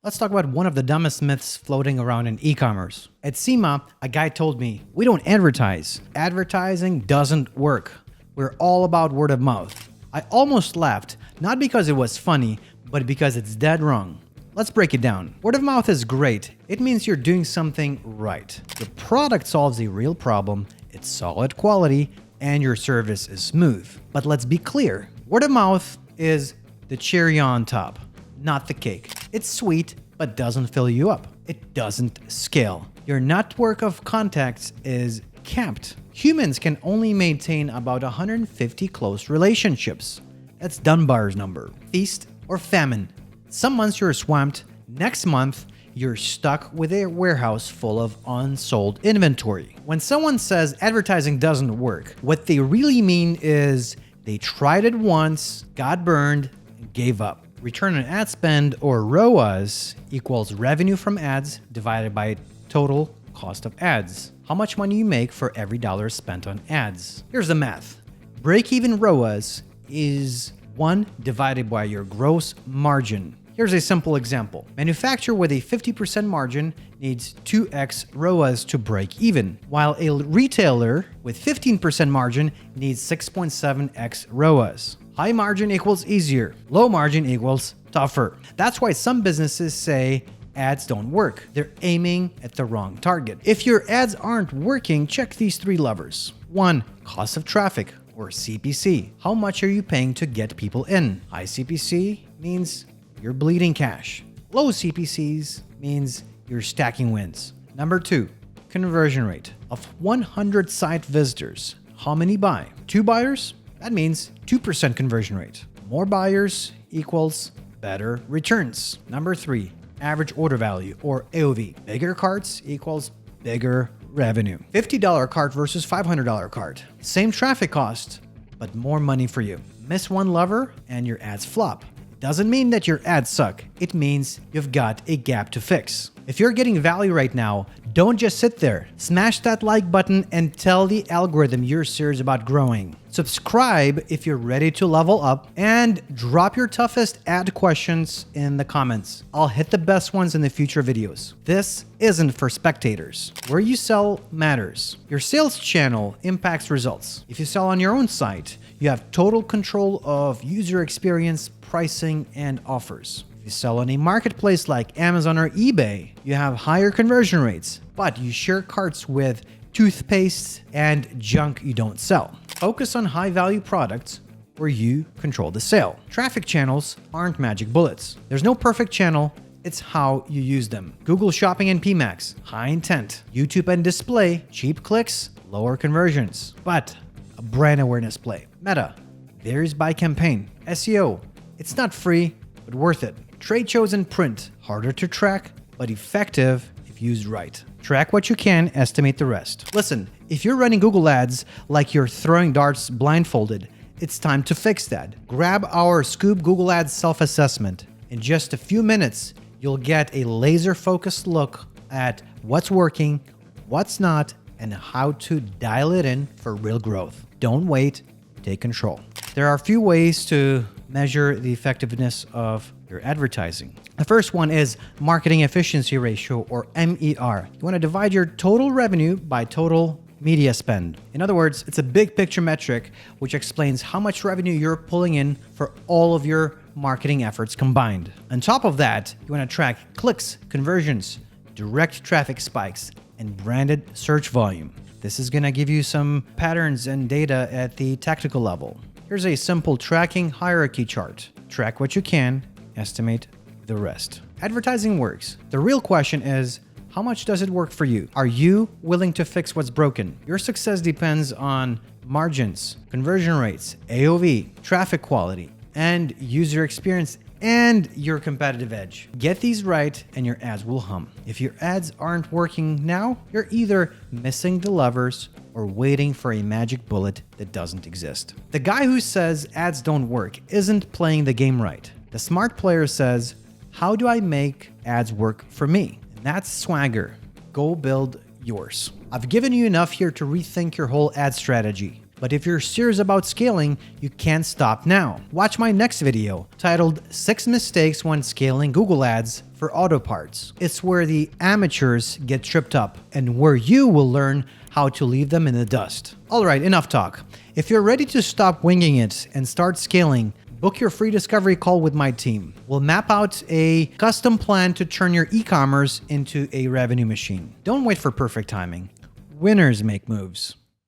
Let's talk about one of the dumbest myths floating around in e-commerce. At SEMA, a guy told me, "We don't advertise. Advertising doesn't work. We're all about word of mouth." I almost laughed, not because it was funny, but because it's dead wrong. Let's break it down. Word of mouth is great. It means you're doing something right. Your product solves a real problem, it's solid quality, and your service is smooth. But let's be clear, word of mouth is the cherry on top, not the cake. It's sweet, but doesn't fill you up. It doesn't scale. Your network of contacts is capped. Humans can only maintain about 150 close relationships. That's Dunbar's number. Feast or famine. Some months you're swamped. Next month, you're stuck with a warehouse full of unsold inventory. When someone says advertising doesn't work, what they really mean is they tried it once, got burned, and gave up. Return on ad spend, or ROAS, equals revenue from ads divided by total cost of ads. How much money you make for every dollar spent on ads. Here's the math. Break-even ROAS is 1 divided by your gross margin. Here's a simple example. Manufacturer with a 50% margin needs 2x ROAS to break even, while a retailer with 15% margin needs 6.7x ROAS. High margin equals easier. Low margin equals tougher. That's why some businesses say ads don't work. They're aiming at the wrong target. If your ads aren't working, check these 3 levers. 1. Cost of traffic, or CPC. How much are you paying to get people in? High CPC means you're bleeding cash. Low CPCs means you're stacking wins. Number 2, conversion rate. Of 100 site visitors, how many buy? 2 buyers? That means 2% conversion rate. More buyers equals better returns. Number 3, average order value, or AOV. Bigger carts equals bigger revenue. $50 cart versus $500 cart. Same traffic cost, but more money for you. Miss one lever and your ads flop. It doesn't mean that your ads suck. It means you've got a gap to fix. If you're getting value right now, don't just sit there. Smash that like button and tell the algorithm you're serious about growing. Subscribe if you're ready to level up, and drop your toughest ad questions in the comments. I'll hit the best ones in the future videos. This isn't for spectators. Where you sell matters. Your sales channel impacts results. If you sell on your own site, you have total control of user experience, pricing, and offers. If you sell on a marketplace like Amazon or eBay, you have higher conversion rates, but you share carts with toothpaste and junk you don't sell. Focus on high-value products where you control the sale. Traffic channels aren't magic bullets. There's no perfect channel, it's how you use them. Google Shopping and PMax, high intent. YouTube and display, cheap clicks, lower conversions, but a brand awareness play. Meta, varies by campaign. SEO, it's not free, but worth it. Trade shows and print, harder to track, but effective if used right. Track what you can, estimate the rest. Listen, if you're running Google Ads like you're throwing darts blindfolded, it's time to fix that. Grab our Scoop Google Ads self-assessment. In just a few minutes, you'll get a laser-focused look at what's working, what's not, and how to dial it in for real growth. Don't wait, take control. There are a few ways to measure the effectiveness of your advertising. The first one is marketing efficiency ratio, or MER. You want to divide your total revenue by total media spend. In other words, it's a big picture metric which explains how much revenue you're pulling in for all of your marketing efforts combined. On top of that, you want to track clicks, conversions, direct traffic spikes, and branded search volume. This is going to give you some patterns and data at the tactical level. Here's a simple tracking hierarchy chart. Track what you can, estimate the rest. Advertising works. The real question is, how much does it work for you? Are you willing to fix what's broken? Your success depends on margins, conversion rates, AOV, traffic quality, and user experience, and your competitive edge. Get these right and your ads will hum. If your ads aren't working now, you're either missing the levers or waiting for a magic bullet that doesn't exist. The guy who says ads don't work isn't playing the game right. The smart player says, how do I make ads work for me? And that's swagger. Go build yours. I've given you enough here to rethink your whole ad strategy. But if you're serious about scaling, you can't stop now. Watch my next video titled 6 Mistakes When Scaling Google Ads for Auto Parts. It's where the amateurs get tripped up and where you will learn how to leave them in the dust. Alright, enough talk. If you're ready to stop winging it and start scaling, book your free discovery call with my team. We'll map out a custom plan to turn your e-commerce into a revenue machine. Don't wait for perfect timing. Winners make moves.